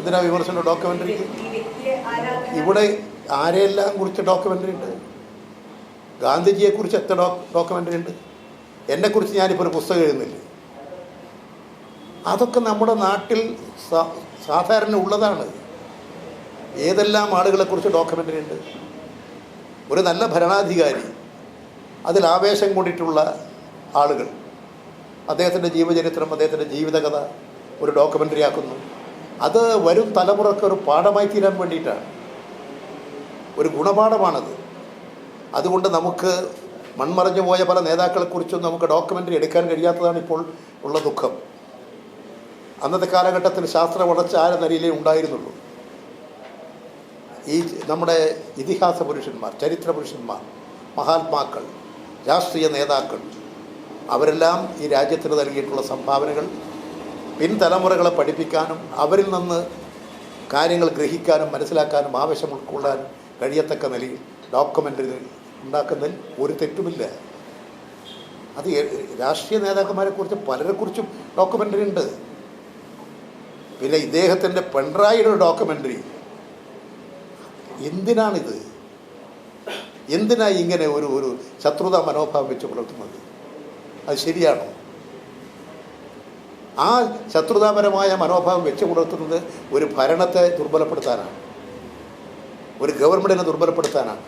എന്തിനാ വിമർശനം ഡോക്യുമെൻ്ററിക്ക്? ഇവിടെ ആരെയെല്ലാം കുറിച്ച് ഡോക്യുമെൻ്ററി ഉണ്ട്? ഗാന്ധിജിയെക്കുറിച്ച് എത്ര ഡോക്യുമെൻ്ററി ഉണ്ട്? എന്നെക്കുറിച്ച് ഞാനിപ്പോൾ ഒരു പുസ്തകം എഴുതുന്നില്ല. അതൊക്കെ നമ്മുടെ നാട്ടിൽ സാധാരണ ഉള്ളതാണ്. ഏതെല്ലാം ആളുകളെക്കുറിച്ച് ഡോക്യുമെൻ്ററി ഉണ്ട്? ഒരു നല്ല ഭരണാധികാരി, അതിൽ ആവേശം കൊണ്ടിട്ടുള്ള ആളുകൾ, അദ്ദേഹത്തിൻ്റെ ജീവചരിത്രം, അദ്ദേഹത്തിൻ്റെ ജീവിതകഥ ഒരു ഡോക്യുമെൻ്ററി ആക്കുന്നു. അത് വരും തലമുറക്ക് ഒരു പാഠമായി തീരാൻ വേണ്ടിയിട്ടാണ്, ഒരു ഗുണപാഠമാണത്. അതുകൊണ്ട് നമുക്ക് മൺമറഞ്ഞു പോയ പല നേതാക്കളെക്കുറിച്ചും നമുക്ക് ഡോക്യുമെൻ്ററി എടുക്കാൻ കഴിയാത്തതാണ് ഇപ്പോൾ ഉള്ള ദുഃഖം. അന്നത്തെ കാലഘട്ടത്തിൽ ശാസ്ത്ര വളർച്ച ആ നിലയിലേ ഉണ്ടായിരുന്നുള്ളൂ. ഈ നമ്മുടെ ഇതിഹാസ പുരുഷന്മാർ, ചരിത്ര പുരുഷന്മാർ, മഹാത്മാക്കൾ, രാഷ്ട്രീയ നേതാക്കൾ, അവരെല്ലാം ഈ രാജ്യത്തിന് നൽകിയിട്ടുള്ള സംഭാവനകൾ പിൻതലമുറകളെ പഠിപ്പിക്കാനും അവരിൽ നിന്ന് കാര്യങ്ങൾ ഗ്രഹിക്കാനും മനസ്സിലാക്കാനും ആവശ്യം ഉൾക്കൊള്ളാനും കഴിയത്തക്ക നിലയിൽ ഡോക്യുമെൻ്ററി ഉണ്ടാക്കുന്നതിൽ ഒരു തെറ്റുമില്ല. അത് രാഷ്ട്രീയ നേതാക്കന്മാരെക്കുറിച്ച് പലരെക്കുറിച്ചും ഡോക്യുമെൻ്ററി ഉണ്ട്. പിന്നെ ഇദ്ദേഹത്തിൻ്റെ പിണറായിയുടെ ഒരു ഡോക്യുമെൻ്ററി, എന്തിനാണിത്? എന്തിനാണ് ഇങ്ങനെ ഒരു ശത്രുതാ മനോഭാവം വെച്ച് പുലർത്തുന്നത്? അത് ശരിയാണോ? ആ ശത്രുതാപരമായ മനോഭാവം വെച്ച് പുലർത്തുന്നത് ഒരു ഭരണത്തെ ദുർബലപ്പെടുത്താനാണ്, ഒരു ഗവൺമെൻറ്റിനെ ദുർബലപ്പെടുത്താനാണ്,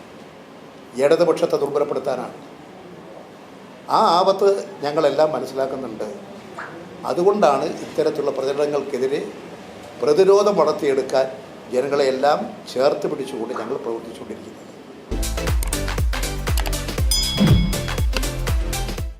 ഇടതുപക്ഷത്തെ ദുർബലപ്പെടുത്താനാണ്. ആ ആപത്ത് ഞങ്ങളെല്ലാം മനസ്സിലാക്കുന്നുണ്ട്. അതുകൊണ്ടാണ് ഇത്തരത്തിലുള്ള പ്രചരണങ്ങൾക്കെതിരെ പ്രതിരോധം വളർത്തിയെടുക്കാൻ ജനങ്ങളെയെല്ലാം ചേർത്ത് പിടിച്ചുകൊണ്ട് ഞങ്ങൾ പ്രവർത്തിച്ചുകൊണ്ടിരിക്കുന്നത്.